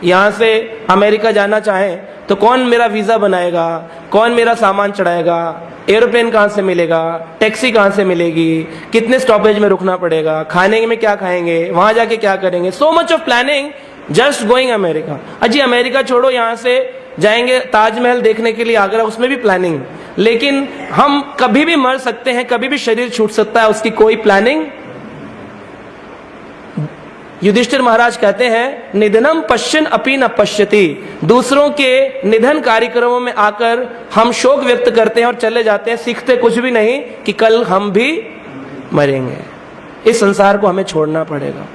यहाँ से अमेरिका जाना चाहें तो कौन मेरा वीजा बनाएगा, कौन मेरा सामान चढ़ाएगा, एरोप्लेन कहाँ से मिलेगा, टैक्सी कहाँ से मिलेगी, कितने स्टॉपेज में रुकना पड़ेगा, खाने में क्या खाएंगे, वहां जाके क्या करेंगे, so much of planning just going America. अजी अमेरिका छोड़ो, यहाँ से जाएंगे ताजमहल देखने के लिए आगरा, उसमें भी प्लानिंग। लेकिन हम कभी भी मर सकते हैं, कभी भी शरीर छूट सकता है, उसकी कोई प्लानिंग। युधिष्ठिर महाराज कहते हैं निधनम पश्चिन अपि न पश्यति, दूसरों के निधन कार्यक्रमों में आकर हम शोक व्यक्त करते हैं और चले जाते हैं, सीखते कुछ भी नहीं कि कल हम भी मरेंगे, इस संसार को हमें छोड़ना पड़ेगा।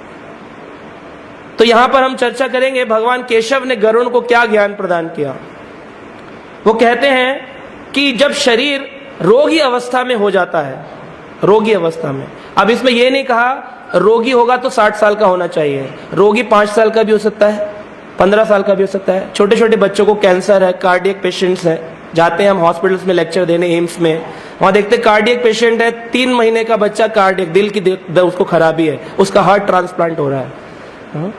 तो यहां पर हम चर्चा करेंगे भगवान केशव ने गरुड़ को क्या ज्ञान प्रदान किया। वो कहते हैं कि जब शरीर रोगी अवस्था में हो जाता है, रोगी अवस्था में, अब इसमें यह नहीं कहा रोगी होगा तो 60 साल का होना चाहिए, रोगी 5 साल का भी हो सकता है, 15 साल का भी हो सकता है। छोटे छोटे बच्चों को कैंसर है, कार्डियक पेशेंट्स हैं, जाते हैं हम हॉस्पिटल्स में लेक्चर देने, एम्स में, वहां देखते कार्डियक पेशेंट है, 3 महीने का बच्चा कार्डियक, दिल की उसको खराबी है, उसका हार्ट ट्रांसप्लांट हो रहा है।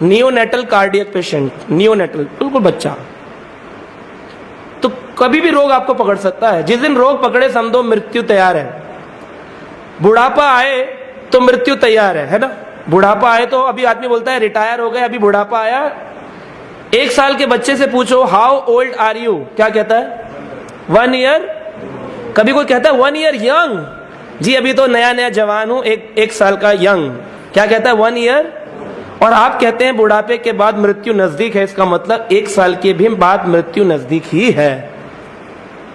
नियोनेटल कार्डियक पेशेंट, नियोनेटल बिल्कुल बच्चा। तो कभी भी रोग आपको पकड़ सकता है, जिस दिन रोग पकड़े समझो मृत्यु तैयार है। बुढ़ापा आए तो मृत्यु तैयार है ना। बुढ़ापा आए तो अभी आदमी बोलता है रिटायर हो गए, अभी बुढ़ापा आया। 1 साल के बच्चे से पूछो हाउ ओल्ड आर यू, क्या कहता है 1 ईयर। कभी कोई कहता है 1 ईयर यंग, जी अभी तो नया नया जवान हूं, 1 साल का यंग, क्या कहता है 1 ईयर। और आप कहते हैं बुढ़ापे के बाद मृत्यु नजदीक है, इसका मतलब 1 साल के भी बाद मृत्यु नजदीक ही है।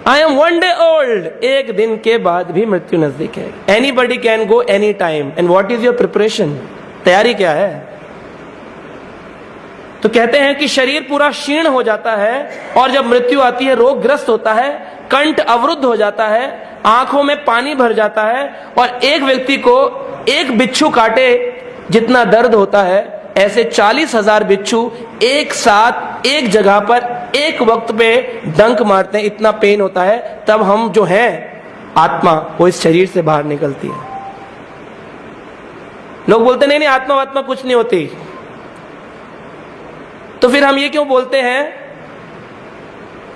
आई एम 1 day old, 1 दिन के बाद भी मृत्यु नजदीक है। Anybody can go any time and what is your preparation, तैयारी क्या है। तो कहते हैं कि शरीर पूरा क्षीण हो जाता है और जब मृत्यु आती है रोगग्रस्त होता है, कंठ अवरुद्ध हो जाता है, आंखों में पानी भर जाता है, और एक व्यक्ति को एक बिच्छू काटे जितना दर्द होता है, ऐसे 40,000 बिच्छू एक साथ एक जगह पर एक वक्त पे डंक मारते हैं, इतना पेन होता है। तब हम जो हैं आत्मा, वो इस शरीर से बाहर निकलती है। लोग बोलते नहीं आत्मा आत्मा कुछ नहीं होती, तो फिर हम ये क्यों बोलते हैं।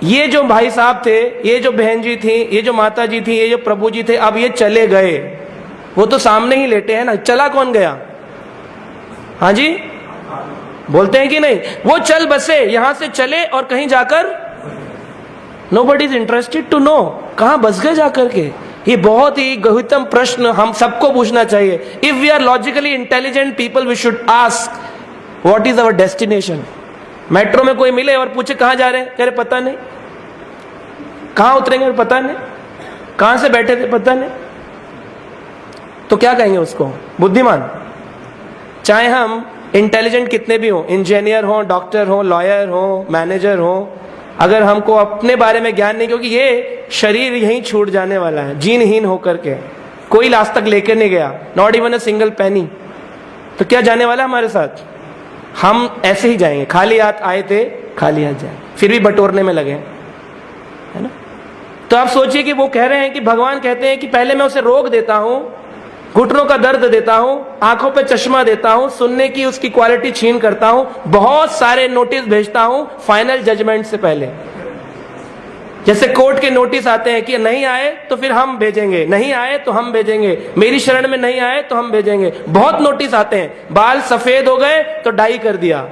ये जो भाई साहब थे, ये जो बहन जी थी, ये जो माता जी थी, ये जो प्रभु जी थे, अब ये चले गए, वो तो सामने ही लेटे हैं ना, चला कौन गया। हाँ जी, बोलते हैं कि नहीं, वो चल बसे, यहां से चले और कहीं जाकर nobody is interested to know कहां बस गए जाकर के। ये बहुत ही गहनतम प्रश्न हम सबको पूछना चाहिए। If we are logically intelligent people, we should ask what is our destination. Metro में कोई मिले और पूछे कहां जा रहे हैं, कह रहे पता नहीं, कहां उतरेंगे पता नहीं, कहां से बैठे थे पता नहीं, तो क्या कहेंगे उसको, बुद्धिमान। चाहे हम इंटेलिजेंट कितने भी हो, इंजीनियर हो, डॉक्टर हो, लॉयर हो, मैनेजर हो, अगर हमको अपने बारे में ज्ञान नहीं, क्योंकि ये शरीर यहीं छूट जाने वाला है, जीनहीन होकर के, कोई आज तक लेकर नहीं गया, not even a single penny, तो क्या जाने वाला हमारे साथ। हम ऐसे ही जाएंगे, खाली हाथ आए थे खाली हाथ जाए, फिर भी बटोरने में लगे, है ना। तो आप सोचिए कि वो कह रहे हैं कि भगवान कहते हैं कि पहले मैं उसे रोग देता हूं, घुटनों का दर्द देता हूं, आंखों पे चश्मा देता हूं, सुनने की उसकी क्वालिटी छीन करता हूं, बहुत सारे नोटिस भेजता हूं फाइनल जजमेंट से पहले। जैसे कोर्ट के नोटिस आते हैं कि नहीं आए तो फिर हम भेजेंगे, नहीं आए तो हम भेजेंगे, मेरी शरण में नहीं आए तो हम भेजेंगे, बहुत नोटिस आते हैं। बाल सफेद हो गए तो डाई कर दिया,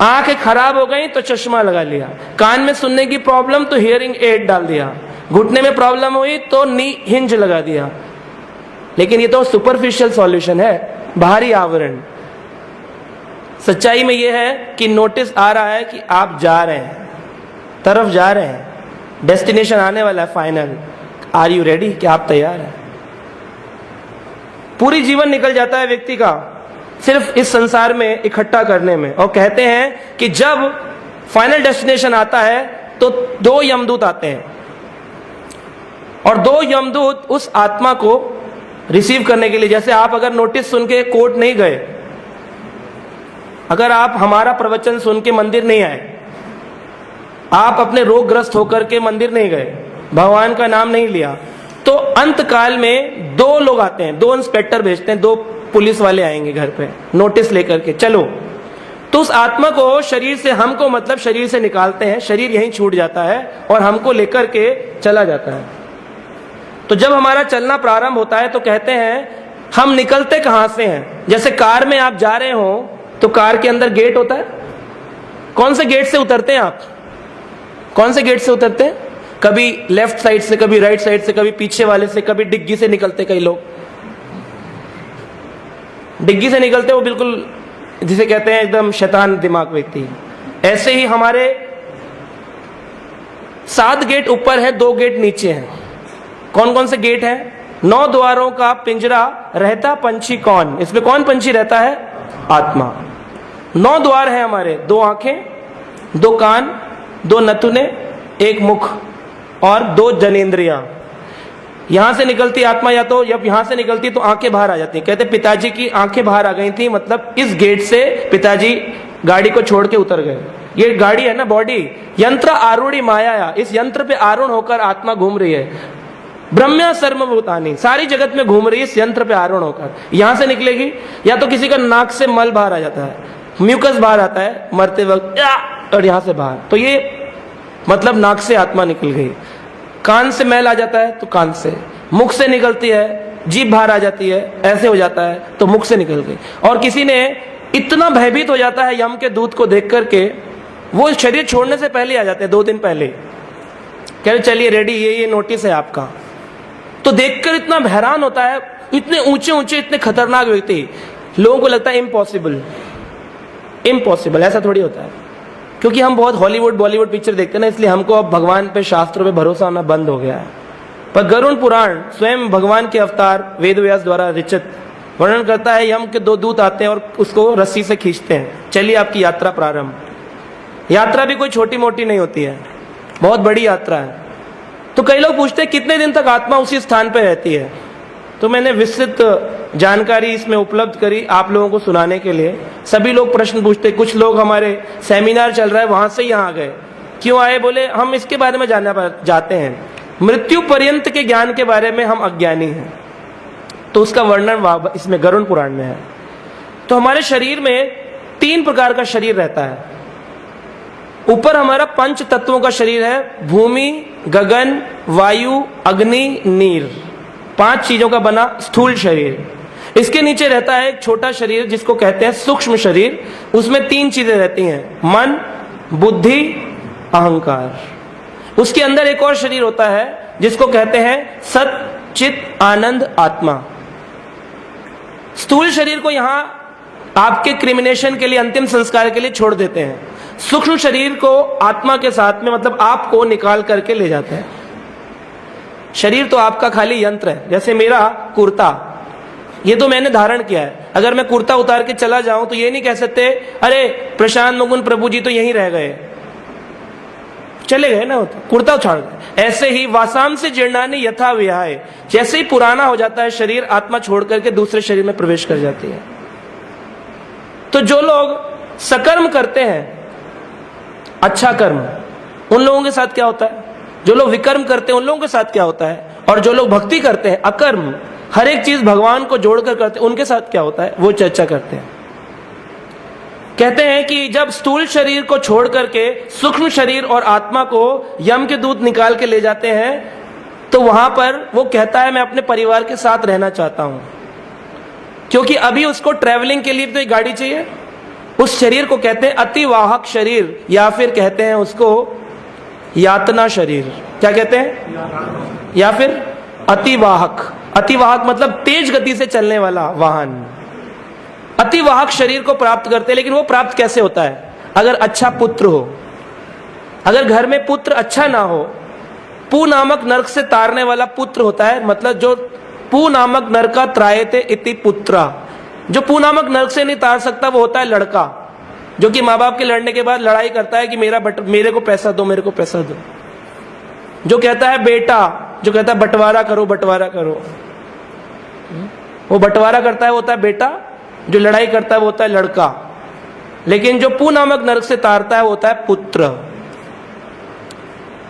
आंखें खराब हो गई तो चश्मा लगा लिया, कान में सुनने की प्रॉब्लम तो हियरिंग एड डाल दिया, घुटने में प्रॉब्लम हुई तो नी हिंज लगा दिया। लेकिन ये तो सुपरफिशियल सॉल्यूशन है, बाहरी आवरण। सच्चाई में ये है कि नोटिस आ रहा है कि आप जा रहे हैं, तरफ जा रहे हैं, डेस्टिनेशन आने वाला है फाइनल। आर यू रेडी, क्या आप तैयार हैं। पूरी जीवन निकल जाता है व्यक्ति का सिर्फ इस संसार में इकट्ठा करने में, और कहते हैं कि जब फाइनल डेस्टिनेशन आता है तो 2 यमदूत आते हैं, और 2 यमदूत उस आत्मा को रिसीव करने के लिए, जैसे आप अगर नोटिस सुन के कोर्ट नहीं गए, अगर आप हमारा प्रवचन सुन के मंदिर नहीं आए, आप अपने रोगग्रस्त होकर के मंदिर नहीं गए, भगवान का नाम नहीं लिया, तो अंत काल में 2 लोग आते हैं, 2 इंस्पेक्टर भेजते हैं, 2 पुलिस वाले आएंगे घर पे नोटिस लेकर के, चलो तो उस आत्मा को शरीर से, हमको मतलब शरीर से निकालते हैं, शरीर यहीं छूट जाता है और हमको लेकर के चला जाता है। तो जब हमारा चलना प्रारंभ होता है तो कहते हैं हम निकलते कहां से हैं। जैसे कार में आप जा रहे हो तो कार के अंदर गेट होता है, कौन से गेट से उतरते हैं आप? कौन से गेट से उतरते हैं? कभी लेफ्ट साइड से, कभी राइट साइड से, कभी पीछे वाले से, कभी डिग्गी से निकलते। कई लोग डिग्गी से निकलते, वो बिल्कुल जिसे कहते हैं एकदम शैतान दिमाग व्यक्ति। ऐसे ही हमारे 7 गेट ऊपर है, 2 गेट नीचे हैं। कौन कौन से गेट हैं? 9 द्वारों का पिंजरा, रहता पंछी कौन? इसमें कौन पंछी रहता है? आत्मा। 9 द्वार है हमारे, 2 आंखें, 2 कान, 2 नथुने, 1 मुख और 2 जनेंद्रियां। यहां से निकलती आत्मा, या तो जब यहां से निकलती तो आंखें बाहर आ जाती। कहते पिताजी की आंखें बाहर आ गई थी, मतलब इस गेट से पिताजी गाड़ी को छोड़ के उतर गए। ये गाड़ी है ना, बॉडी, यंत्र आरूढ़ी माया, इस यंत्र पे आरूढ़ होकर आत्मा घूम रही है। ब्रह्म्या सर्वभूतानि, सारी जगत में घूम रही है इस यंत्र पे आरूढ़ होकर। यहां से निकलेगी, या तो किसी का नाक से मल बाहर आ जाता है, म्यूकस बाहर आता है मरते वक्त, और यहां से बाहर, तो ये मतलब नाक से आत्मा निकल गई। कान से मैल आ जाता है तो कान से, मुख से निकलती है, जीभ बाहर आ जाती है, ऐसे हो जाता है तो मुख से निकल गई। और किसी ने इतना भयभीत हो जाता है यम के दूत को देख करके, वो शरीर छोड़ने से पहले आ जाते हैं, 2 दिन पहले, कह रहे चलिए रेडी, ये नोटिस है आपका। तो देखकर इतना हैरान होता है, इतने ऊंचे ऊंचे, इतने खतरनाक व्यक्ति, लोगों को लगता है इम्पॉसिबल, इम्पॉसिबल। ऐसा थोड़ी होता है, क्योंकि हम बहुत हॉलीवुड बॉलीवुड पिक्चर देखते हैं ना, इसलिए हमको अब भगवान पे, शास्त्रों पे भरोसा होना बंद हो गया है। पर गरुड़ पुराण स्वयं भगवान के अवतार वेद व्यास द्वारा रचित वर्णन करता है, यम के 2 दूत आते हैं और उसको रस्सी से खींचते हैं, चलिए आपकी यात्रा प्रारंभ। यात्रा भी कोई छोटी मोटी नहीं होती है, बहुत बड़ी यात्रा है। तो कई लोग पूछते हैं कितने दिन तक आत्मा उसी स्थान पर रहती है। तो मैंने विस्तृत जानकारी इसमें उपलब्ध करी आप लोगों को सुनाने के लिए। सभी लोग प्रश्न पूछते, कुछ लोग हमारे सेमिनार चल रहा है वहां से यहाँ आ गए, क्यों आए? बोले हम इसके बारे में जानना चाहते हैं, मृत्यु पर्यंत के ज्ञान के बारे में हम अज्ञानी हैं। तो उसका वर्णन इसमें गरुड़ पुराण में है। तो हमारे शरीर में 3 प्रकार का शरीर रहता है। ऊपर हमारा 5 तत्वों का शरीर है, भूमि, गगन, वायु, अग्नि, नीर, 5 चीजों का बना स्थूल शरीर। इसके नीचे रहता है एक छोटा शरीर जिसको कहते हैं सूक्ष्म शरीर। उसमें 3 चीजें रहती हैं, मन, बुद्धि, अहंकार। उसके अंदर एक और शरीर होता है जिसको कहते हैं सत, चित, आनंद, आत्मा। स्थूल शरीर को यहां आपके क्रिमिनेशन के लिए, अंतिम संस्कार के लिए छोड़ देते हैं। सूक्ष्म शरीर को आत्मा के साथ में, मतलब आपको निकाल करके ले जाते हैं। शरीर तो आपका खाली यंत्र है। जैसे मेरा कुर्ता, ये तो मैंने धारण किया है। अगर मैं कुर्ता उतार के चला जाऊं तो ये नहीं कह सकते अरे प्रशांत मुकुंद प्रभु जी तो यहीं रह गए, चले गए ना, कुर्ता उछाड़ गए। ऐसे ही वासाम से जीर्णानि यथा विहाय, जैसे ही पुराना हो जाता है शरीर, आत्मा छोड़ करके दूसरे शरीर में प्रवेश कर जाती है। तो जो लोग सकर्म करते हैं, अच्छा कर्म, उन लोगों के साथ क्या होता है? जो लोग विकर्म करते हैं उन लोगों के साथ क्या होता है? और जो लोग भक्ति करते हैं, अकर्म, हर एक चीज भगवान को जोड़कर करते हैं, उनके साथ क्या होता है? वो चर्चा करते हैं। कहते हैं कि जब स्थूल शरीर को छोड़ करके सूक्ष्म शरीर और आत्मा को यम के दूत निकाल के ले जाते हैं, तो वहां पर वो कहता है मैं अपने परिवार के साथ रहना चाहता हूं, क्योंकि अभी उसको ट्रैवलिंग के लिए तो एक गाड़ी चाहिए। उस शरीर को कहते हैं अतिवाहक शरीर, या फिर कहते हैं उसको यातना शरीर। क्या कहते हैं? या फिर अतिवाहक। अतिवाहक मतलब तेज गति से चलने वाला वाहन। अतिवाहक शरीर को प्राप्त करते हैं। लेकिन वो प्राप्त कैसे होता है? अगर अच्छा पुत्र हो। अगर घर में पुत्र अच्छा ना हो, पू नामक नरक से तारने वाला पुत्र होता है, मतलब जो पू नामक नरका त्रायते इति पुत्रा, जो पू नामक नरक से नहीं तार सकता वो होता है लड़का, जो कि माँ बाप के लड़ने के बाद लड़ाई करता है कि मेरे को पैसा दो, मेरे को पैसा दो। जो कहता है बेटा, जो कहता है बंटवारा करो, बंटवारा करो, वो बंटवारा करता है, वो होता है बेटा। जो लड़ाई करता है वो होता है लड़का। लेकिन जो पू नामक नरक से तारता है वो होता है पुत्र।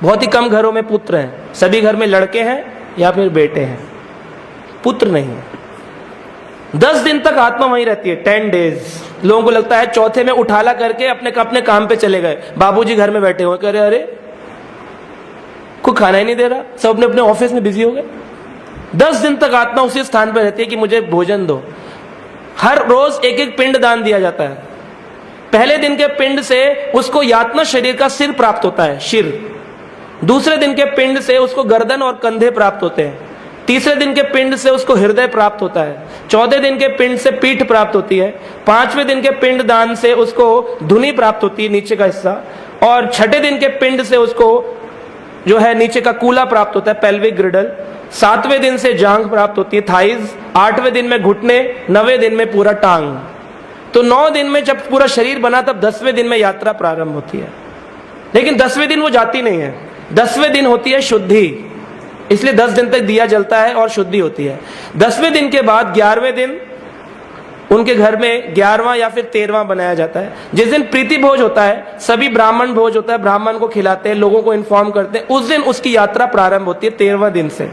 बहुत ही कम घरों में पुत्र हैं, सभी घर में लड़के हैं या फिर बेटे हैं, पुत्र नहीं है। 10 दिन तक आत्मा वहीं रहती है, 10 days लोगों को लगता है चौथे में उठाला करके अपने अपने काम पे चले गए, बाबूजी घर में बैठे हुए, कह रहे अरे कोई खाना ही नहीं दे रहा, सब अपने अपने ऑफिस में बिजी हो गए। 10 दिन तक आत्मा उसी स्थान पर रहती है कि मुझे भोजन दो। हर रोज एक एक पिंड दान दिया जाता है। पहले दिन के पिंड से उसको यातना शरीर का सिर प्राप्त होता है, सिर। दूसरे दिन के पिंड से उसको गर्दन और कंधे प्राप्त होते हैं। तीसरे दिन के पिंड से उसको हृदय प्राप्त होता है। 14 दिन के पिंड से पीठ प्राप्त होती है। 5वें दिन के पिंड दान से उसको धुनी प्राप्त होती है, नीचे का हिस्सा। और 6ठे दिन के पिंड से उसको जो है नीचे का कूला प्राप्त होता है, पेल्विक ग्रिडल। 7वें दिन से जांघ प्राप्त होती है, थाइज। 8वें दिन में घुटने, 9वें दिन में पूरा टांग। तो 9 दिन में जब पूरा शरीर बना तब 10वें दिन में यात्रा प्रारंभ होती है। लेकिन 10वें दिन वो जाती नहीं है, 10वें दिन होती है शुद्धि, इसलिए 10 दिन तक दिया जलता है और शुद्धि होती है। 10वें दिन के बाद 11वें दिन उनके घर में 11वां या फिर 13वां बनाया जाता है, जिस दिन प्रीति भोज होता है, सभी ब्राह्मण भोज होता है, ब्राह्मण को खिलाते हैं, लोगों को इन्फॉर्म करते हैं। उस दिन उसकी यात्रा प्रारंभ होती है 13वां दिन से,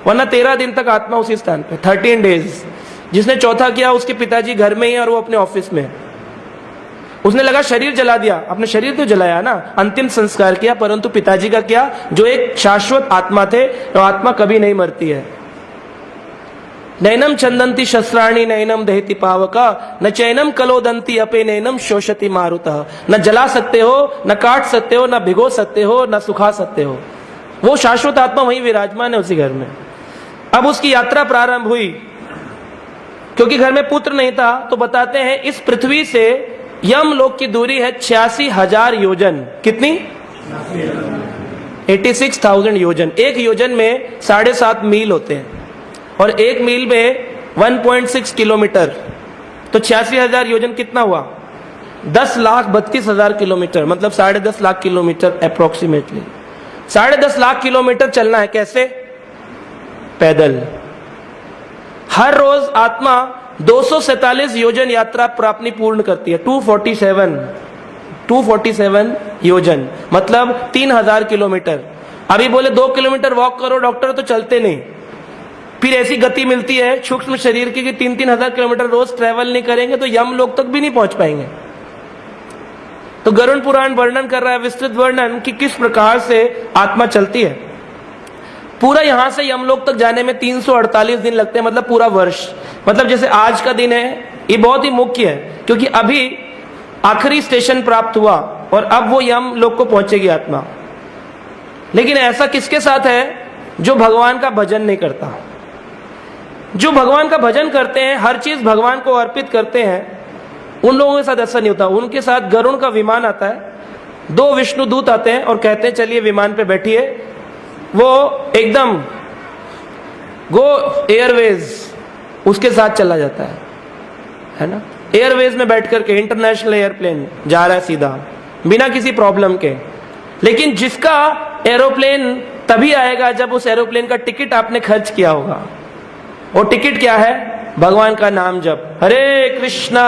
वरना 13 दिन तक आत्मा उसी स्थान पे, 13 डेज। जिसने चौथा किया उसके पिताजी घर में ही है और वो अपने ऑफिस में। उसने लगा शरीर जला दिया, अपने शरीर तो जलाया ना, अंतिम संस्कार किया, परंतु पिताजी का क्या, जो एक शाश्वत आत्मा थे, तो आत्मा कभी नहीं मरती है। नैनम चंदंती शस्त्राणी नैनम दहति पावका न चैनम कलोदंती अपे नैनम शोषति मारुतः। न जला सकते हो, न काट सकते हो, न भिगो सकते हो, न सुखा सकते हो। वो शाश्वत आत्मा वहीं विराजमान है उसी घर में। अब उसकी यात्रा प्रारंभ हुई, क्योंकि घर में पुत्र नहीं था, तो बताते हैं इस पृथ्वी से यम लोक की दूरी है 86,000 योजन। कितनी? 86,000 योजन। एक योजन में 7.5 मील होते हैं और एक मील में 1.6 किलोमीटर, तो 86,000 योजन कितना हुआ? 10,32,000 किलोमीटर, मतलब 10.5 lakh kilometre approximately. 10.5 lakh kilometre चलना है, कैसे? पैदल। हर रोज आत्मा 247 योजन यात्रा अपनी पूर्ण करती है। 247 योजन मतलब 3,000 किलोमीटर। अभी बोले 2 किलोमीटर वॉक करो डॉक्टर, तो चलते नहीं। फिर ऐसी गति मिलती है सूक्ष्म शरीर की कि 3,000 किलोमीटर रोज ट्रेवल नहीं करेंगे तो यम लोक तक भी नहीं पहुंच पाएंगे। तो गरुड़ पुराण वर्णन कर रहा है, विस्तृत वर्णन, कि किस प्रकार से आत्मा चलती है। पूरा यहां से यमलोक तक जाने में 348 दिन लगते हैं, मतलब पूरा वर्ष। मतलब जैसे आज का दिन है, ये बहुत ही मुख्य है, क्योंकि अभी आखिरी स्टेशन प्राप्त हुआ और अब वो यमलोक को पहुंचेगी आत्मा। लेकिन ऐसा किसके साथ है? जो भगवान का भजन नहीं करता। जो भगवान का भजन करते हैं, हर चीज भगवान को अर्पित करते हैं, उन लोगों के साथ ऐसा नहीं होता। उनके साथ गरुड़ का विमान आता है, 2 विष्णु दूत आते हैं और कहते हैं चलिए विमान पे बैठिए। वो एकदम गो एयरवेज उसके साथ चला जाता है ना। एयरवेज में बैठ करके इंटरनेशनल एयरप्लेन जा रहा है सीधा, बिना किसी प्रॉब्लम के। लेकिन जिसका एरोप्लेन तभी आएगा जब उस एरोप्लेन का टिकट आपने खर्च किया होगा। वो टिकट क्या है? भगवान का नाम जप, हरे कृष्णा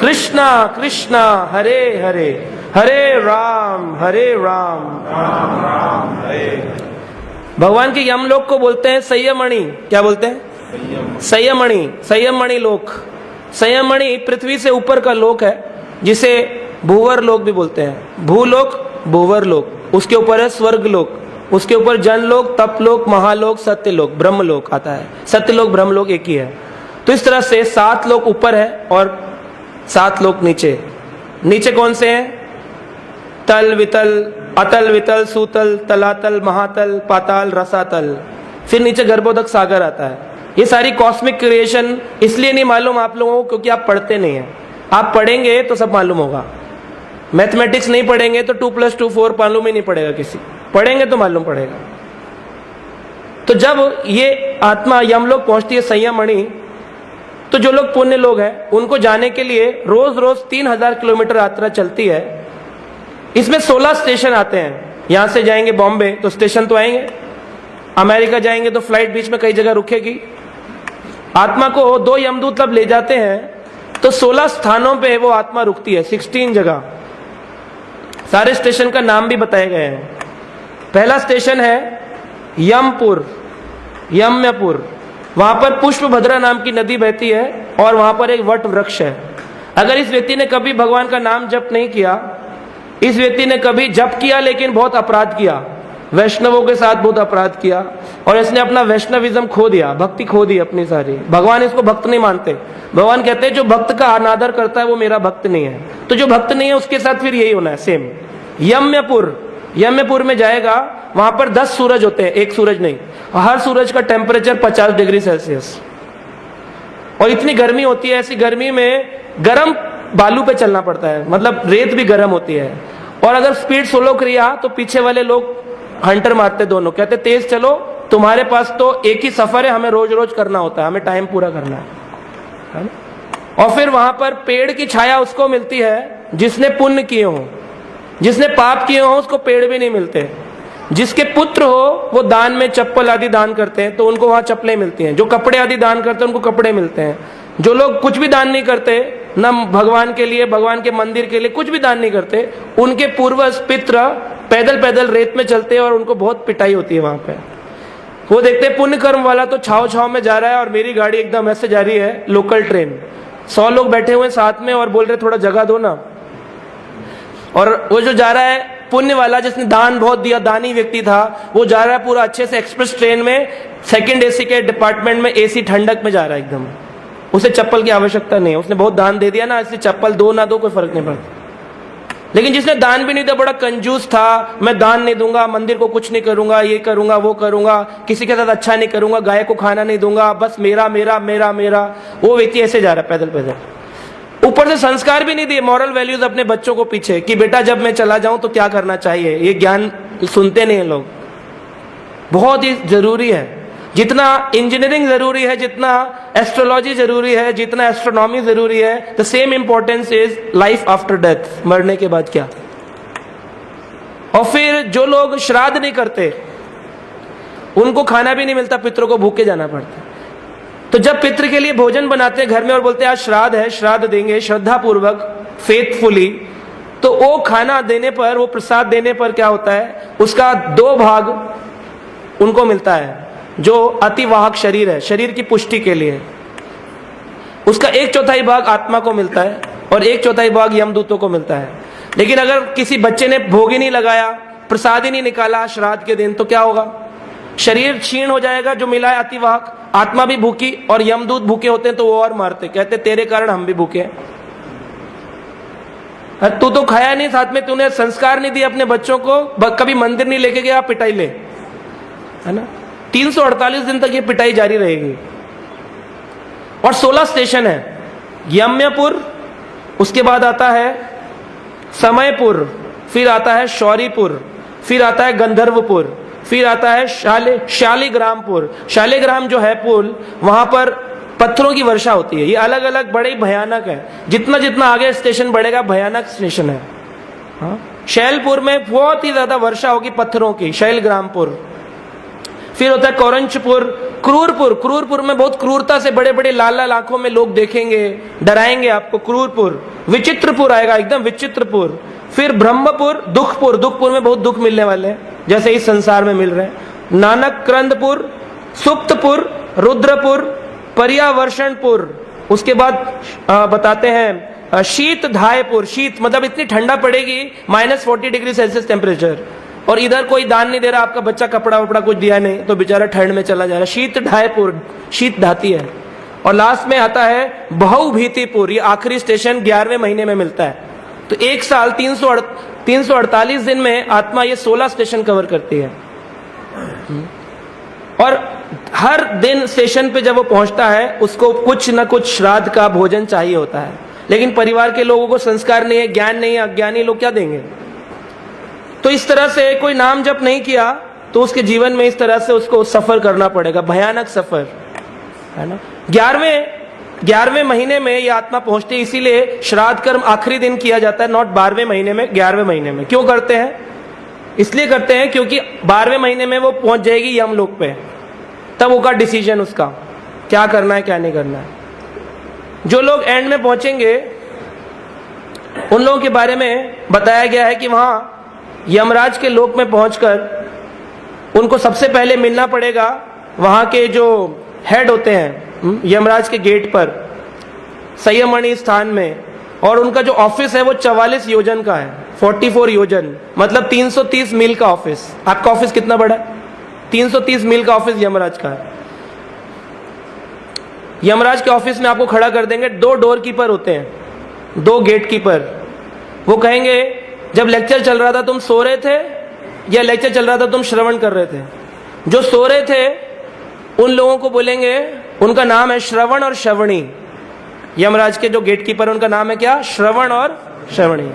कृष्णा कृष्णा हरे हरे, हरे राम राम राम हरे। भगवान के यमलोक को बोलते हैं संयमणि। क्या बोलते हैं? संयमणि। संयमणि लोक। संयमणि पृथ्वी से ऊपर का लोक है, जिसे भूवर लोक भी बोलते हैं। भूलोक, भूवर लोक। उसके ऊपर है स्वर्ग लोक, उसके ऊपर जनलोक, तपलोक, महालोक, सत्यलोक, ब्रह्मलोक आता है। सत्यलोक ब्रह्मलोक एक ही है। तो इस तरह से 7 लोक ऊपर है और 7 लोक नीचे। नीचे कौन से हैं? तल वितल, अतल वितल, सूतल, तलातल, महातल, पाताल, रसातल। फिर नीचे गर्भोदक सागर आता है। ये सारी कॉस्मिक क्रिएशन इसलिए नहीं मालूम आप लोगों को क्योंकि आप पढ़ते नहीं हैं। आप पढ़ेंगे तो सब मालूम होगा। मैथमेटिक्स नहीं पढ़ेंगे तो 2 + 2 4 मालूम ही नहीं पड़ेगा किसी। पढ़ेंगे तो मालूम पड़ेगा। तो जब ये आत्मा यमलोक पहुंचती है संयमणि, तो जो लोग पुण्य लोग हैं उनको जाने के लिए रोज रोज 3,000 किलोमीटर यात्रा चलती है। इसमें 16 स्टेशन आते हैं। यहां से जाएंगे बॉम्बे तो स्टेशन तो आएंगे, अमेरिका जाएंगे तो फ्लाइट बीच में कई जगह रुकेगी। आत्मा को 2 यमदूत तब ले जाते हैं तो 16 स्थानों पे वो आत्मा रुकती है, 16 जगह। सारे स्टेशन का नाम भी बताए गए हैं। पहला स्टेशन है यमपुर, यम्यपुर। वहां पर पुष्पभद्रा नाम की नदी बहती है और वहां पर एक वट वृक्ष है। अगर इस व्यक्ति ने कभी भगवान का नाम जप नहीं किया, इस व्यक्ति ने कभी जप किया लेकिन बहुत अपराध किया, वैष्णवों के साथ बहुत अपराध किया और इसने अपना वैष्णविज्म खो दिया, भक्ति खो दी अपनी सारी, भगवान इसको भक्त नहीं मानते। भगवान कहते हैं जो भक्त का अनादर करता है वो मेरा भक्त नहीं है। तो जो भक्त नहीं है उसके साथ फिर यही होना है सेम। यम्यपुर में जाएगा, वहां पर 10 सूरज होते हैं, एक सूरज नहीं। हर सूरज का टेम्परेचर 50 डिग्री सेल्सियस और इतनी गर्मी होती है। ऐसी गर्मी में गर्म बालू पे चलना पड़ता है, मतलब रेत भी गर्म होती है। और अगर स्पीड स्लो किया तो पीछे वाले लोग हंटर मारते, दोनों कहते तेज चलो, तुम्हारे पास तो एक ही सफर है, हमें रोज रोज करना होता है, हमें टाइम पूरा करना है। और फिर वहां पर पेड़ की छाया उसको मिलती है जिसने पुण्य किए हो, जिसने पाप किए हो उसको पेड़ भी नहीं मिलते। जिसके पुत्र हो वो दान में चप्पल आदि दान करते हैं तो उनको वहां चप्पलें मिलती हैं। जो कपड़े आदि दान करते हैं उनको कपड़े मिलते हैं। जो लोग कुछ भी दान नहीं करते, न भगवान के लिए, भगवान के मंदिर के लिए कुछ भी दान नहीं करते, उनके पूर्वज पित्र पैदल पैदल रेत में चलते हैं और उनको बहुत पिटाई होती है वहां पे। वो देखते हैं पुण्य कर्म वाला तो छाव छाव में जा रहा है और मेरी गाड़ी एकदम ऐसे जा रही है, लोकल ट्रेन, 100 लोग बैठे हुए साथ में और बोल रहे थोड़ा जगह दो ना। और वो जो जा रहा है पुण्य वाला, जिसने दान बहुत दिया, दानी व्यक्ति था, वो जा रहा है पूरा अच्छे से एक्सप्रेस ट्रेन में, सेकंड एसी के डिपार्टमेंट में, एसी ठंडक में जा रहा है एकदम। उसे चप्पल की आवश्यकता नहीं है, उसने बहुत दान दे दिया ना, इसलिए चप्पल दो ना दो कोई फर्क नहीं पड़ता। लेकिन जिसने दान भी नहीं दिया, बड़ा कंजूस था, मैं दान नहीं दूंगा, मंदिर को कुछ नहीं करूंगा, ये करूंगा वो करूंगा, किसी के साथ अच्छा नहीं करूंगा, गाय को खाना नहीं दूंगा, बस मेरा मेरा मेरा मेरा, वो व्यक्ति ऐसे जा रहा है पैदल पैदल। ऊपर से संस्कार भी नहीं दिए, मॉरल वैल्यूज अपने बच्चों को पीछे कि बेटा जब मैं चला जाऊं तो क्या करना चाहिए, ये ज्ञान सुनते नहीं हैं लोग। बहुत ही जरूरी है, जितना इंजीनियरिंग जरूरी है, जितना एस्ट्रोलॉजी जरूरी है, जितना एस्ट्रोनॉमी जरूरी है, the same importance is life after death, मरने के बाद क्या। और फिर जो लोग श्राद्ध नहीं करते उनको खाना भी नहीं मिलता, पितरों को भूखे जाना पड़ता। तो जब पितृ के लिए भोजन बनाते हैं घर में और बोलते हैं आज श्राद्ध है, श्राद्ध देंगे श्रद्धा पूर्वक, फेथफुली, तो वो खाना देने पर, वो प्रसाद देने पर क्या होता है, उसका 2 भाग उनको मिलता है जो अतिवाहक शरीर है, शरीर की पुष्टि के लिए। उसका 1/4 भाग आत्मा को मिलता है और 1/4 भाग यमदूतों को मिलता है। लेकिन अगर किसी बच्चे ने भोग ही नहीं लगाया, प्रसाद ही नहीं निकाला श्राद्ध के दिन, तो क्या होगा, शरीर क्षीण हो जाएगा जो मिला है अतिवाहक, आत्मा भी भूखी, और यमदूत भूखे होते हैं तो वो और मारते, कहते तेरे कारण हम भी भूखे हैं। तू तो खाया नहीं, साथ में तूने संस्कार नहीं दिए अपने बच्चों को, कभी मंदिर नहीं लेके गया, पिटाई ले, है ना। 348 दिन तक ये पिटाई जारी रहेगी। और 16 स्टेशन है, यम्यपुर, उसके बाद आता है समयपुर, फिर आता है शौरीपुर, फिर आता है गंधर्वपुर, फिर आता है शालिग्रामपुर। शालिग्राम जो है पुल, वहां पर पत्थरों की वर्षा होती है। ये अलग अलग बड़े भयानक है, जितना जितना आगे स्टेशन बढ़ेगा भयानक स्टेशन है। हाँ? शैलपुर में बहुत ही ज्यादा वर्षा होगी पत्थरों की, शैलग्रामपुर। फिर होता है कौरंचपुर, क्रूरपुर। क्रूरपुर में बहुत क्रूरता से बड़े बड़े लाल लाल आंखों में लोग देखेंगे, डराएंगे आपको, क्रूरपुर। विचित्रपुर आएगा, एकदम विचित्रपुर। फिर ब्रह्मपुर, दुखपुर। दुखपुर में बहुत दुख मिलने वाले हैं जैसे इस संसार में मिल रहे हैं। नानकक्रंदपुर, सुप्तपुर, रुद्रपुर, पर्यावर्षणपुर। उसके बाद बताते हैं शीतधायपुर। शीत मतलब इतनी ठंडा पड़ेगी, -40 डिग्री सेल्सियस टेम्परेचर, और इधर कोई दान नहीं दे रहा, आपका बच्चा कपड़ा वपड़ा कुछ दिया नहीं तो बेचारा ठंड में चला जा रहा है। शीतधायपुर, शीत धाती है। और लास्ट में आता है बहुभीतिपुर। ये आखिरी स्टेशन 11वें महीने में मिलता है। तो एक साल 348 दिन में आत्मा ये 16 स्टेशन कवर करती है। और हर दिन स्टेशन पे जब वो पहुंचता है उसको कुछ न कुछ श्राद्ध का भोजन चाहिए होता है। लेकिन परिवार के लोगों को संस्कार नहीं है, ज्ञान नहीं है, अज्ञानी लोग क्या देंगे। तो इस तरह से कोई नाम जप नहीं किया तो उसके जीवन में इस तरह से उसको सफर करना पड़ेगा, भयानक सफर, है ना। 11वें महीने में ये आत्मा पहुंचती है, इसीलिए श्राद्ध कर्म आखिरी दिन किया जाता है, नॉट 12वें महीने में, 11वें महीने में। क्यों करते हैं, इसलिए करते हैं क्योंकि 12वें महीने में वो पहुंच जाएगी यमलोक पे, तब होगा डिसीजन उसका क्या करना है क्या नहीं करना है। जो लोग एंड में पहुंचेंगे उन लोगों के बारे में बताया गया है कि वहां यमराज के लोक में पहुंचकर उनको सबसे पहले मिलना पड़ेगा वहां के जो हेड होते हैं यमराज के गेट पर संयमणि स्थान में, और उनका जो ऑफिस है वो 44 योजन का है, 44 योजन, मतलब 330 मील का ऑफिस। आपका ऑफिस कितना बड़ा है? 330 मील का ऑफिस यमराज का है। यमराज के ऑफिस में आपको खड़ा कर देंगे, 2 डोर कीपर होते हैं, 2 गेट कीपर। वो कहेंगे जब लेक्चर चल रहा था तुम सो रहे थे या लेक्चर चल रहा था तुम श्रवण कर रहे थे? जो सो रहे थे उन लोगों को बोलेंगे, उनका नाम है श्रवण और श्रवणी। यमराज के जो गेट कीपर उनका नाम है क्या? श्रवण और श्रवणी।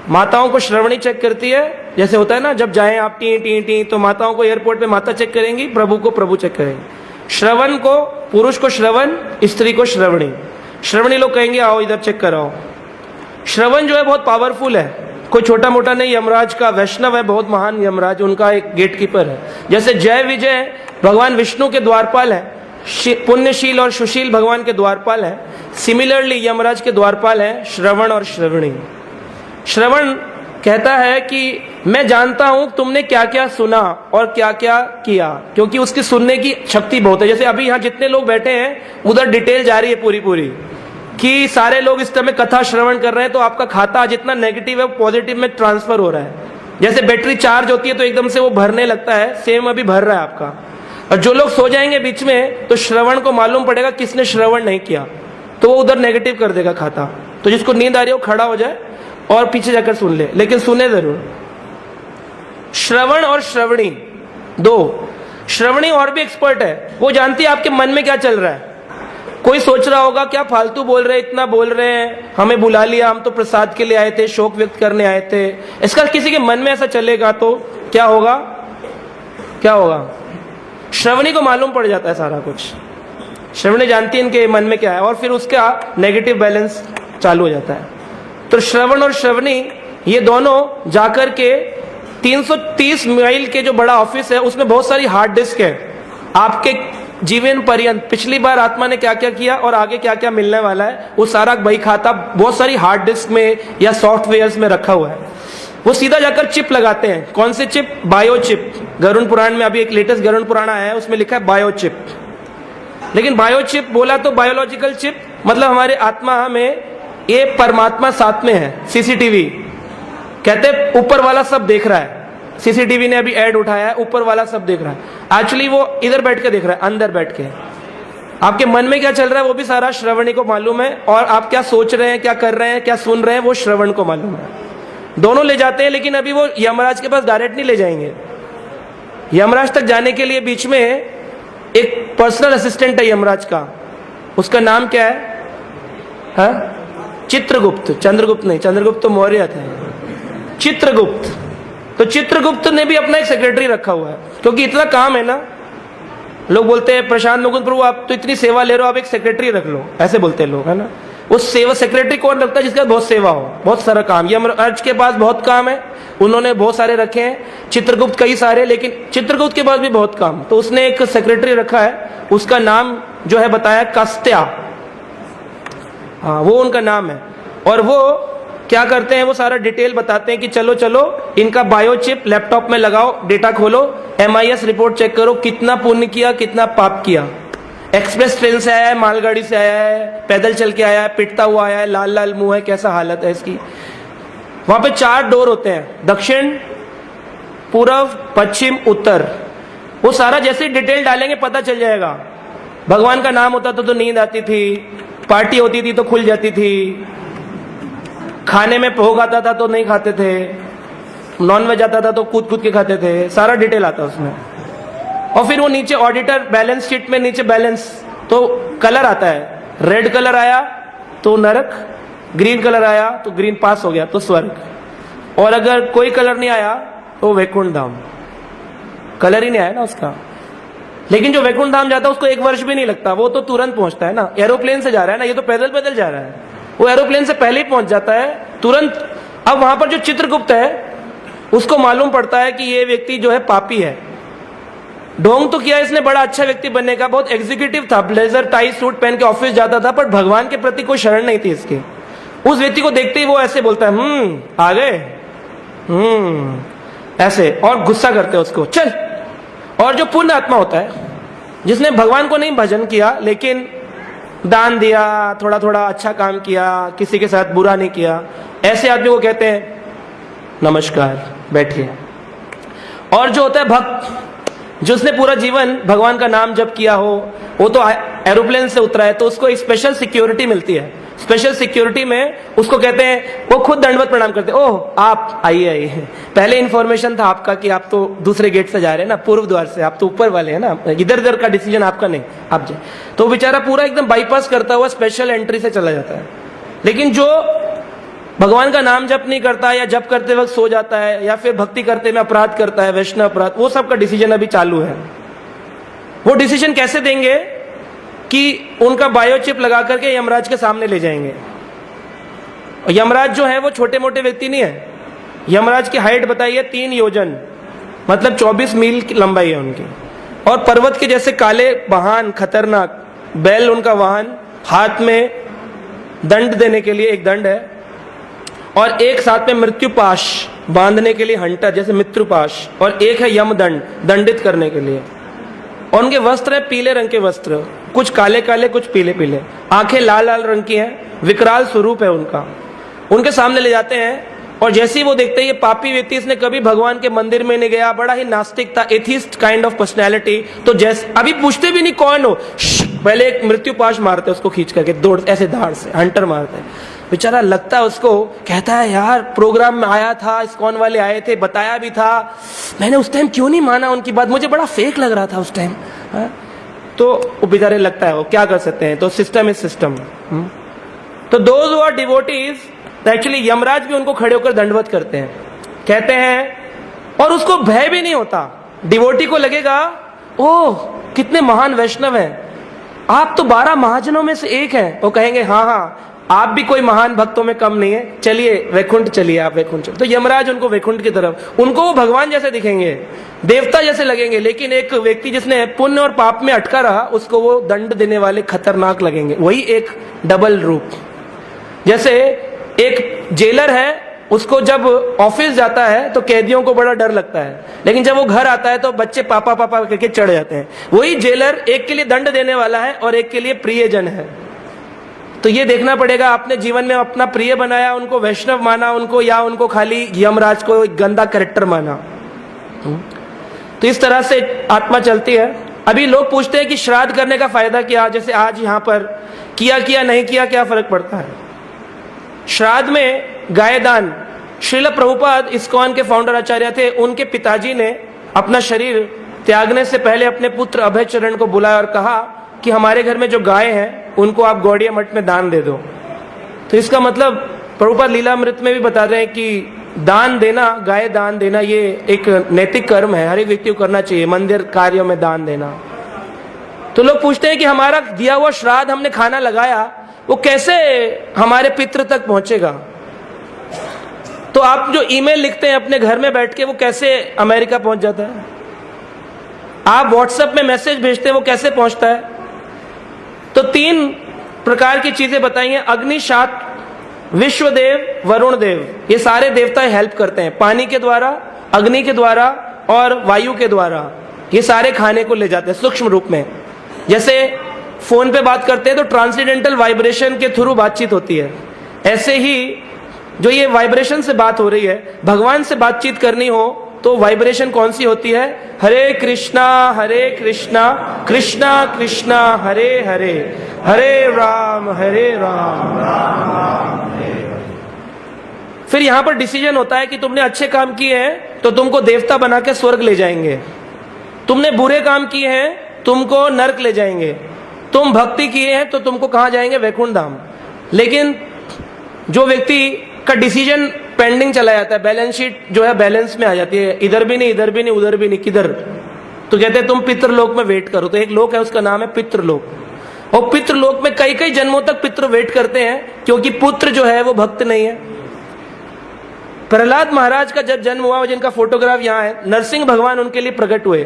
माताओं को श्रवणी चेक करती है, जैसे होता है ना जब जाएं आप टी टी टी, तो माताओं को एयरपोर्ट पे माता चेक करेंगी, प्रभु को प्रभु चेक करेंगे। श्रवण को, पुरुष को श्रवण, स्त्री को श्रवणी। श्रवणी लोग कहेंगे आओ इधर चेक कराओ। श्रवण जो है बहुत पावरफुल है, कोई छोटा मोटा नहीं, यमराज का वैष्णव है, बहुत महान यमराज, उनका एक गेट कीपर है। जैसे जय विजय भगवान विष्णु के द्वारपाल है, पुण्यशील और सुशील भगवान के द्वारपाल है, सिमिलरली यमराज के द्वारपाल है श्रवण और श्रवणी। श्रवण कहता है कि मैं जानता हूं तुमने क्या क्या सुना और क्या क्या किया, क्योंकि उसकी सुनने की शक्ति बहुत है। जैसे अभी यहाँ जितने लोग बैठे हैं उधर डिटेल जा रही है पूरी पूरी कि सारे लोग इस समय कथा श्रवण कर रहे हैं, तो आपका खाता जितना नेगेटिव है वो पॉजिटिव में ट्रांसफर हो रहा है। जैसे बैटरी चार्ज होती है तो एकदम से वो भरने लगता है, सेम अभी भर रहा है आपका। और जो लोग सो जाएंगे बीच में तो श्रवण को मालूम पड़ेगा किसने श्रवण नहीं किया, तो वो उधर नेगेटिव कर देगा खाता। तो जिसको नींद आ रही है वो खड़ा हो जाए और पीछे जाकर सुन ले, लेकिन सुने जरूर। श्रवण और श्रवणी 2। श्रवणी और भी एक्सपर्ट है, वो जानती है आपके मन में क्या चल रहा है। कोई सोच रहा होगा क्या फालतू बोल रहे, इतना बोल रहे हैं, हमें बुला लिया, हम तो प्रसाद के लिए आए थे, शोक व्यक्त करने आए थे। इसका किसी के मन में ऐसा चलेगा तो क्या होगा? क्या होगा? श्रवणी को मालूम पड़ जाता है सारा कुछ। श्रवणी जानती है इनके मन में क्या है, और फिर उसका नेगेटिव बैलेंस चालू हो जाता है। तो श्रवण और श्रवणी ये दोनों जाकर के 330 मील के जो बड़ा ऑफिस है उसमें बहुत सारी हार्ड डिस्क है, आपके जीवन पर्यंत पिछली बार आत्मा ने क्या क्या किया और आगे क्या क्या मिलने वाला है वो सारा बही खाता बहुत सारी हार्ड डिस्क में या सॉफ्टवेयर्स में रखा हुआ है। वो सीधा जाकर चिप लगाते हैं। कौन से chip? Bio chip. Garuda Purana में अभी एक लेटेस्ट गरुड़ पुराण आया है, उसमें लिखा है बायो चिप। लेकिन बायो चिप बोला तो बायोलॉजिकल चिप, मतलब हमारे आत्मा में ये परमात्मा साथ में है। सीसीटीवी कहते हैं ऊपर वाला सब देख रहा है। सीसीटीवी ने अभी ऐड उठाया है, ऊपर वाला सब देख रहा है। एक्चुअली वो इधर बैठ के देख रहा है, अंदर बैठ के। आपके मन में क्या चल रहा है वो भी सारा श्रवणी को मालूम है, और आप क्या सोच रहे हैं, क्या कर रहे हैं, क्या सुन रहे हैं, वो श्रवण को मालूम है। दोनों ले जाते हैं, लेकिन अभी वो यमराज के पास डायरेक्ट नहीं ले जाएंगे। यमराज तक जाने के लिए बीच में एक पर्सनल असिस्टेंट है यमराज का, उसका नाम क्या है? हाँ? चित्रगुप्त। चंद्रगुप्त नहीं, चंद्रगुप्त तो मौर्य थे, चित्रगुप्त। तो चित्रगुप्त ने भी अपना एक सेक्रेटरी रखा हुआ है, क्योंकि इतना काम है ना। लोग बोलते हैं प्रशांत मुकुंद प्रभु आप तो इतनी सेवा ले रहे हो, आप एक सेक्रेटरी रख लो, ऐसे बोलते हैं लोग, है ना। उस सेवा सेक्रेटरी कौन रखता है? जिसका बहुत सेवा हो, बहुत सारा काम। यमराज के पास बहुत काम है, उन्होंने बहुत सारे रखे हैं, चित्रगुप्त कई सारे, लेकिन चित्रगुप्त के पास भी बहुत काम, तो उसने एक सेक्रेटरी रखा है, उसका नाम जो है बताया कास्त्या। हाँ, वो उनका नाम है। और वो क्या करते हैं, वो सारा डिटेल बताते हैं कि चलो चलो इनका बायो चिप लैपटॉप में लगाओ, डेटा खोलो, MIS रिपोर्ट चेक करो, कितना पुण्य किया, कितना पाप किया। एक्सप्रेस ट्रेन से आया है, मालगाड़ी से आया है, पैदल चल के आया है, पिटता हुआ आया है, लाल लाल मुंह है, कैसा हालत है इसकी। वहां पे 4 डोर होते हैं, दक्षिण, पूर्व, पश्चिम, उत्तर। वो सारा जैसे डिटेल डालेंगे पता चल जाएगा। भगवान का नाम होता तो नींद आती थी, पार्टी होती थी तो खुल जाती थी, खाने में भोग आता था तो नहीं खाते थे, नॉनवेज आता था तो कूद कूद के खाते थे, सारा डिटेल आता उसमें। और फिर वो नीचे ऑडिटर बैलेंस शीट में नीचे बैलेंस तो कलर आता है, रेड कलर आया तो नरक, ग्रीन कलर आया तो ग्रीन पास हो गया तो स्वर्ग, और अगर कोई कलर नहीं आया तो वैकुंठ धाम। कलर ही नहीं आया ना उसका। लेकिन जो वैकुंठ धाम जाता है उसको 1 वर्ष भी नहीं लगता, वो तो तुरंत पहुंचता है ना। एरोप्लेन से जा रहा है ना, ये तो पैदल पैदल जा रहा है, वो एरोप्लेन से पहले ही पहुंच जाता है तुरंत। अब वहां पर जो चित्रगुप्त है उसको मालूम पड़ता है कि ये व्यक्ति जो है पापी है। ढोंग तो किया इसने बड़ा अच्छा व्यक्ति बनने का, बहुत एग्जीक्यूटिव था, ब्लेजर टाई सूट पहन के ऑफिस जाता था, पर भगवान के प्रति कोई शरण नहीं थी इसकी। उस व्यक्ति को देखते ही वो ऐसे बोलता है आ गए, ऐसे, और गुस्सा करते हैं उसको, चल। और जो पुण्य आत्मा होता है जिसने भगवान को नहीं भजन किया लेकिन दान दिया, थोड़ा थोड़ा अच्छा काम किया, किसी के साथ बुरा नहीं किया, ऐसे आदमी को कहते हैं नमस्कार बैठिए। और जो होता है भक्त, जिसने पूरा जीवन भगवान का नाम जप किया हो, वो तो एरोप्लेन से उतरा है तो उसको एक स्पेशल सिक्योरिटी मिलती है। स्पेशल सिक्योरिटी में उसको कहते हैं, वो खुद दंडवत प्रणाम करते हैं, ओह आप आइए आइए, पहले इन्फॉर्मेशन था आपका कि आप तो दूसरे गेट से जा रहे हैं ना, पूर्व द्वार से, आप तो ऊपर वाले हैं ना, इधर उधर का डिसीजन आपका नहीं, आप जाए। तो बेचारा पूरा एकदम बाईपास करता हुआ स्पेशल एंट्री से चला जाता है। लेकिन जो भगवान का नाम जप नहीं करता, या जप करते वक्त सो जाता है, या फिर भक्ति करते में अपराध करता है, वैष्णव अपराध, वो सब का डिसीजन अभी चालू है। वो डिसीजन कैसे देंगे कि उनका बायोचिप लगा करके यमराज के सामने ले जाएंगे। और यमराज जो है वो छोटे मोटे व्यक्ति नहीं है। यमराज की हाइट बताइए 3 योजन, मतलब 24 मील की लंबाई है उनकी। और पर्वत के जैसे काले वाहन, खतरनाक बैल उनका वाहन, हाथ में दंड देने के लिए एक दंड है, और एक साथ में मृत्युपाश बांधने के लिए हंटर जैसे मृत्युपाश, और एक है यमदंड दंडित करने के लिए। और उनके वस्त्र है पीले रंग के वस्त्र, कुछ काले काले कुछ पीले पीले, आंखें लाल लाल रंग की हैं, विकराल स्वरूप है उनका। उनके सामने ले जाते हैं, और जैसे ही वो देखते हैं ये पापी व्यक्ति, इसने कभी भगवान के मंदिर में नहीं गया, बड़ा ही नास्तिक था, एथिस्ट काइंड ऑफ पर्सनैलिटी, तो जैसे अभी पूछते भी नहीं कौन हो, पहले एक मृत्युपाश मारते उसको खींच करके, दौड़ ऐसे धाड़ से हंटर मारते हैं। बेचारा लगता है उसको, कहता है यार प्रोग्राम में आया था, इस्कॉन वाले आए थे, बताया भी था, मैंने उस टाइम क्यों नहीं माना उनकी बात, मुझे बड़ा फेक लग रहा था उस टाइम। तो वो बेचारे लगता है, वो क्या कर सकते हैं, तो सिस्टम इज सिस्टम। तो those who are devotees, actually Yamraj भी उनको खड़े होकर दंडवत करते हैं, कहते हैं, और उसको भय भी नहीं होता। डिवोटी को लगेगा ओह कितने महान वैष्णव हैं, आप तो 12 महाजनों में से एक हैं। वो कहेंगे हाँ हाँ आप भी कोई महान भक्तों में कम नहीं है, चलिए वैकुंठ चलिए, आप वैकुंठ चलिए। तो यमराज उनको वैकुंठ की तरफ, उनको वो भगवान जैसे दिखेंगे, देवता जैसे लगेंगे, लेकिन एक व्यक्ति जिसने पुण्य और पाप में अटका रहा, उसको वो दंड देने वाले खतरनाक लगेंगे। वही एक डबल रूप। जैसे एक जेलर है, उसको जब ऑफिस जाता है तो कैदियों को बड़ा डर लगता है, लेकिन जब वो घर आता है तो बच्चे पापा पापा करके चढ़ जाते हैं। वही जेलर एक के लिए दंड देने वाला है और एक के लिए प्रियजन है। तो ये देखना पड़ेगा, आपने जीवन में अपना प्रिय बनाया, उनको वैष्णव माना उनको, या उनको खाली यमराज को एक गंदा कैरेक्टर माना। तो इस तरह से आत्मा चलती है। अभी लोग पूछते हैं कि श्राद्ध करने का फायदा क्या, जैसे आज यहाँ पर किया नहीं किया क्या फर्क पड़ता है। श्राद्ध में गाय दान, श्रील प्रभुपाद इस्कॉन के फाउंडर आचार्य थे, उनके पिताजी ने अपना शरीर त्यागने से पहले अपने पुत्र अभय चरण को बुलाया और कहा कि हमारे घर में जो गाय हैं उनको आप गौड़िया मठ में दान दे दो। तो इसका मतलब प्रभुपाद लीलामृत में भी बता रहे हैं कि दान देना, गाय दान देना, ये एक नैतिक कर्म है, हर एक व्यक्ति को करना चाहिए, मंदिर कार्यों में दान देना। तो लोग पूछते हैं कि हमारा दिया हुआ श्राद्ध हमने खाना लगाया, वो कैसे हमारे पितृ तक पहुंचेगा। तो आप जो ईमेल लिखते हैं अपने घर में बैठ के, वो कैसे अमेरिका पहुंच जाता है। आप व्हाट्सएप में मैसेज भेजते हैं, वो कैसे पहुंचता है। तो 3 प्रकार की चीजें बताई हैं, अग्नि, शात, विश्वदेव, वरुण देव, ये सारे देवता हेल्प करते हैं, पानी के द्वारा, अग्नि के द्वारा और वायु के द्वारा। ये सारे खाने को ले जाते हैं सूक्ष्म रूप में। जैसे फोन पे बात करते हैं तो ट्रांसेंडेंटल वाइब्रेशन के थ्रू बातचीत होती है, ऐसे ही जो ये वाइब्रेशन से बात हो रही है, भगवान से बातचीत करनी हो तो वाइब्रेशन कौन सी होती है, हरे कृष्णा कृष्णा कृष्णा हरे हरे, हरे राम राम राम। फिर यहां पर डिसीजन होता है कि तुमने अच्छे काम किए हैं तो तुमको देवता बना के स्वर्ग ले जाएंगे, तुमने बुरे काम किए हैं तुमको नरक ले जाएंगे, तुम भक्ति किए हैं तो तुमको कहां जाएंगे, वैकुंठ धाम। लेकिन जो व्यक्ति का डिसीजन पेंडिंग चला जाता है, बैलेंस शीट जो है बैलेंस में आ जाती है, इधर भी नहीं उधर भी नहीं, किधर, तो कहते हैं तुम पितृलोक में वेट करो। तो एक लोक है, उसका नाम है पितृलोक, और पितृलोक में कई जन्मों तक पितृ वेट करते हैं, क्योंकि पुत्र जो है वो भक्त नहीं है। प्रहलाद महाराज का जब जन्म हुआ, जिनका फोटोग्राफ यहाँ है, नरसिंह भगवान उनके लिए प्रकट हुए,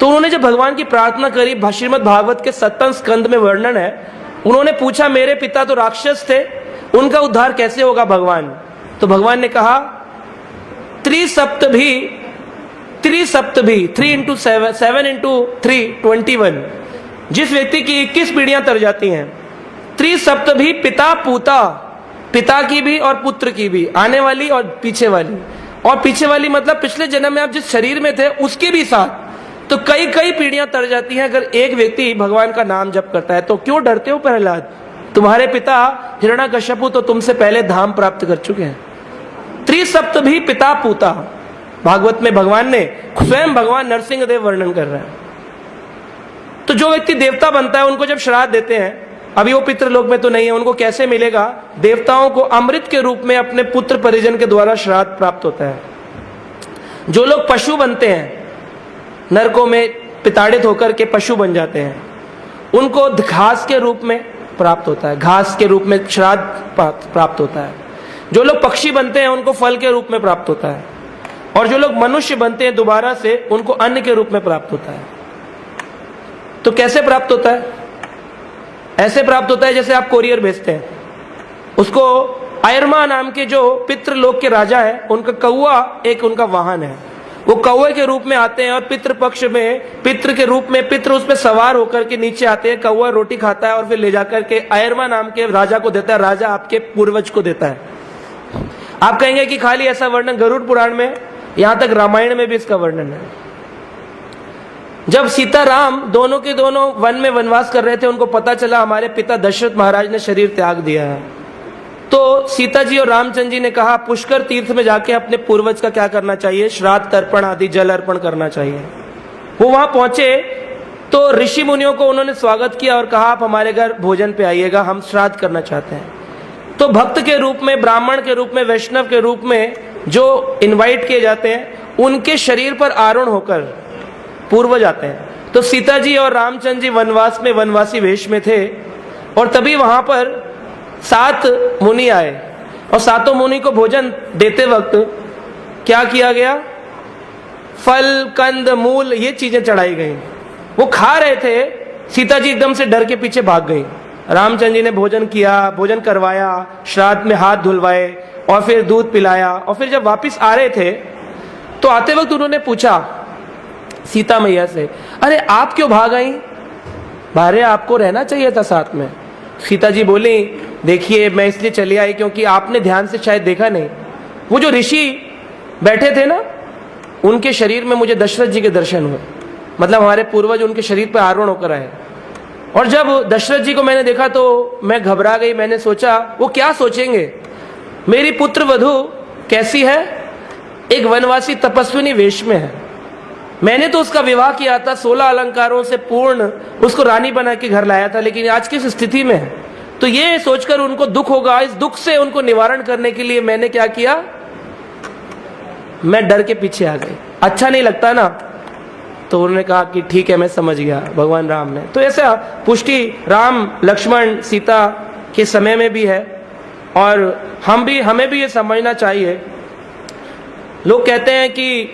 तो उन्होंने जब भगवान की प्रार्थना करी, श्रीमद् भागवत के 7वें स्कंद में वर्णन है, उन्होंने पूछा मेरे पिता तो राक्षस थे, उनका उद्धार कैसे होगा भगवान। तो भगवान ने कहा त्रिसप्त भी त्रिसप्तभी 3 इंटू 7 इंटू 3 21, जिस व्यक्ति की 21 पीढ़ियां तर जाती हैं। त्रिसप्तभी पिता पूता, पिता की भी और पुत्र की भी, आने वाली और पीछे वाली। और पीछे वाली मतलब पिछले जन्म में आप जिस शरीर में थे उसके भी साथ। तो कई कई पीढ़ियां तर जाती हैं अगर एक व्यक्ति भगवान का नाम जप करता है। तो क्यों डरते हो प्रहलाद? तुम्हारे पिता हिरण्यकश्यपु तो तुमसे पहले धाम प्राप्त कर चुके हैं। त्रिसप्तभी पिता पूता, भागवत में भगवान ने स्वयं भगवान नरसिंह देव वर्णन कर रहे हैं। तो जो व्यक्ति देवता बनता है उनको जब श्राद्ध देते हैं, अभी वो पितृलोक में तो नहीं है, उनको कैसे मिलेगा? देवताओं को अमृत के रूप में अपने पुत्र परिजन के द्वारा श्राद्ध प्राप्त होता है। जो लोग पशु बनते हैं, नरकों में पिताड़ित होकर के पशु बन जाते हैं, उनको घास के रूप में प्राप्त होता है, घास के रूप में श्राद्ध प्राप्त होता है। जो लोग पक्षी बनते हैं उनको फल के रूप में प्राप्त होता है, और जो लोग मनुष्य बनते हैं दोबारा से उनको अन्न के रूप में प्राप्त होता है। तो कैसे प्राप्त होता है? ऐसे प्राप्त होता है जैसे आप कोरियर भेजते हैं, उसको आयरमा नाम के जो पितृलोक के राजा है, उनका कौवा एक उनका वाहन है। वो कौवे के रूप में आते हैं और पितृ पक्ष में पितृ के रूप में पितृ उस पर सवार होकर के नीचे आते हैं। कौवा रोटी खाता है और फिर ले जाकर के आयरमा नाम के राजा को देता है। राजा आपके पूर्वज को देता है। आप कहेंगे कि खाली ऐसा वर्णन गरुड़ पुराण में, यहां तक रामायण में भी इसका वर्णन है। जब सीता राम दोनों के दोनों वन में वनवास कर रहे थे, उनको पता चला हमारे पिता दशरथ महाराज ने शरीर त्याग दिया है, तो सीता जी और रामचंद्र जी ने कहा पुष्कर तीर्थ में जाके अपने पूर्वज का क्या करना चाहिए? श्राद्ध तर्पण आदि जल अर्पण करना चाहिए। वो वहां पहुंचे तो ऋषि मुनियों को उन्होंने स्वागत किया और कहा आप हमारे घर भोजन पे आइएगा, हम श्राद्ध करना चाहते हैं। तो भक्त के रूप में, ब्राह्मण के रूप में, वैष्णव के रूप में जो इनवाइट किए जाते हैं, उनके शरीर पर आरूढ़ होकर पूर्वज आते हैं। तो सीता जी और रामचंद्र जी वनवास में वनवासी वेश में थे, और तभी वहां पर 7 मुनि आए, और 7 मुनि को भोजन देते वक्त क्या किया गया? फल, कंद, मूल, ये चीजें चढ़ाई गई। वो खा रहे थे, सीता जी एकदम से डर के पीछे भाग गई। रामचंद्र जी ने भोजन किया, भोजन करवाया, श्राद्ध में हाथ धुलवाए और फिर दूध पिलाया। और फिर जब वापिस आ रहे थे तो आते वक्त उन्होंने पूछा सीता मैया से, अरे आप क्यों भाग आई? भारे आपको रहना चाहिए था साथ में। सीता जी बोली, देखिए मैं इसलिए चली आई क्योंकि आपने ध्यान से शायद देखा नहीं, वो जो ऋषि बैठे थे ना, उनके शरीर में मुझे दशरथ जी के दर्शन हुए। मतलब हमारे पूर्वज उनके शरीर पर आरोहण होकर आए। और जब दशरथ जी को मैंने देखा तो मैं घबरा गई। मैंने सोचा वो क्या सोचेंगे, मेरी पुत्र वधू कैसी है? एक वनवासी तपस्विनी वेश में है। मैंने तो उसका विवाह किया था, 16 अलंकारों से पूर्ण उसको रानी बना के घर लाया था, लेकिन आज किस स्थिति में है? तो ये सोचकर उनको दुख होगा। इस दुख से उनको निवारण करने के लिए मैंने क्या किया? मैं डर के पीछे आ गई। अच्छा नहीं लगता ना? तो उन्होंने कहा कि ठीक है, मैं समझ गया। भगवान राम ने तो ऐसा पुष्टि राम, लक्ष्मण, सीता के समय में भी है, और हमें भी ये समझना चाहिए। लोग कहते हैं कि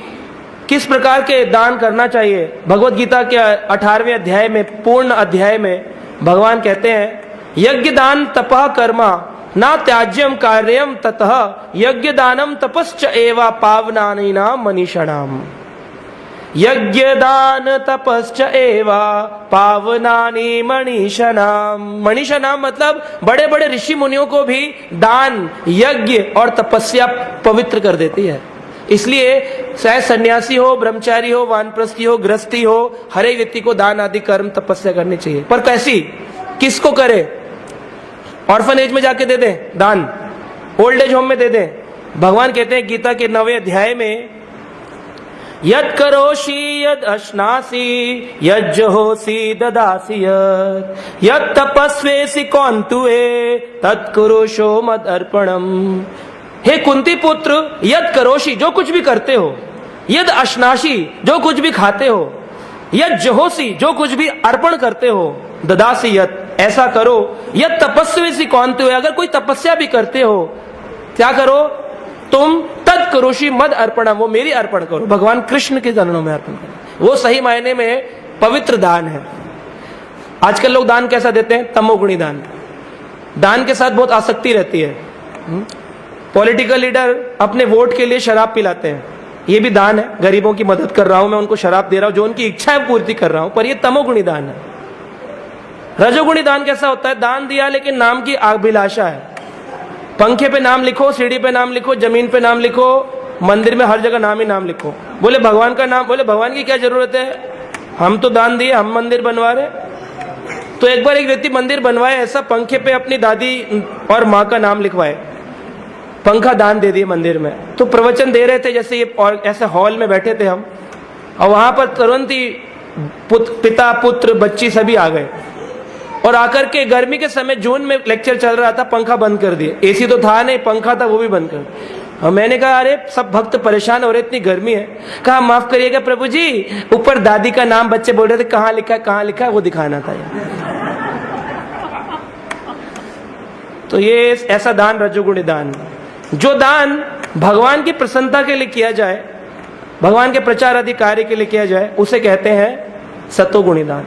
किस प्रकार के दान करना चाहिए। भगवत गीता के 18वें अध्याय में, पूर्ण अध्याय में भगवान कहते हैं, यज्ञ दान तपः कर्मा ना त्याज्यम कार्यम ततः यज्ञ दानम तपश्च एवा पावनानीनाम मनीषणाम। यज्ञ दान तपश्च एवा पावनानी मनीषणाम। मनीषणाम मतलब बड़े बड़े ऋषि मुनियों को भी दान, यज्ञ और तपस्या पवित्र कर देती है। इसलिए चाहे सन्यासी हो, ब्रह्मचारी हो, वानप्रस्थी हो, गृहस्थी हो, हर एक व्यक्ति को दान आदि कर्म तपस्या करनी चाहिए। पर कैसी, किसको करे? ऑर्फनेज में जाके दे दें दान, ओल्ड एज होम में दे दें। भगवान कहते हैं गीता के 9वें अध्याय में, यद करोषि यद अश्नासी यद जहोसी ददासी यद तपस्वेसी कौंतुए तत्कुरुषो मद अर्पणम। हे कुंती पुत्र, यद करोषि, जो कुछ भी करते हो, यद अश्नाशी, जो कुछ भी खाते हो, यद जहोसी, जो कुछ भी अर्पण करते हो, ददासी यद, ऐसा करो। यद तपस्वी कौनते हो, अगर कोई तपस्या भी करते हो, क्या करो तुम? तद करोषि मद अर्पणम, वो मेरी अर्पण करो, भगवान कृष्ण के चरणों में अर्पण करो। वो सही मायने में पवित्र दान है। आजकल लोग दान कैसा देते हैं? तमोगुणी दान। दान के साथ बहुत आसक्ति रहती है। पॉलिटिकल लीडर अपने वोट के लिए शराब पिलाते हैं, ये भी दान है, गरीबों की मदद कर रहा हूं मैं, उनको शराब दे रहा हूं, जो उनकी इच्छा है पूर्ति कर रहा हूं, पर ये तमोगुणी दान है। रजोगुणी दान कैसा होता है? दान दिया लेकिन नाम की अभिलाषा है। पंखे पे नाम लिखो, सीढ़ी पे नाम लिखो, जमीन पे नाम लिखो, मंदिर में हर जगह नाम ही नाम लिखो। बोले भगवान का नाम, बोले भगवान की क्या जरूरत है, हम तो दान दिए, हम मंदिर बनवा रहे। तो एक बार एक व्यक्ति मंदिर बनवाए, ऐसा पंखे पे अपनी दादी और माँ का नाम लिखवाए, पंखा दान दे दिए मंदिर में। तो प्रवचन दे रहे थे जैसे ये, और ऐसे हॉल में बैठे थे हम, और वहां पर तुरंत ही पिता पुत्र बच्ची सभी आ गए, और आकर के गर्मी के समय जून में लेक्चर चल रहा था, पंखा बंद कर दिए। एसी तो था नहीं, पंखा था वो भी बंद कर। और मैंने कहा अरे सब भक्त परेशान हो रहे, इतनी गर्मी है। कहा माफ करिएगा प्रभु जी, ऊपर दादी का नाम बच्चे बोल रहे थे, कहाँ लिखा है कहाँ लिखा है, वो दिखाना था। तो ये ऐसा दान रजोगुणी दान। जो दान भगवान की प्रसन्नता के लिए किया जाए, भगवान के प्रचार आदि कार्य के लिए किया जाए, उसे कहते हैं सतोगुणी दान।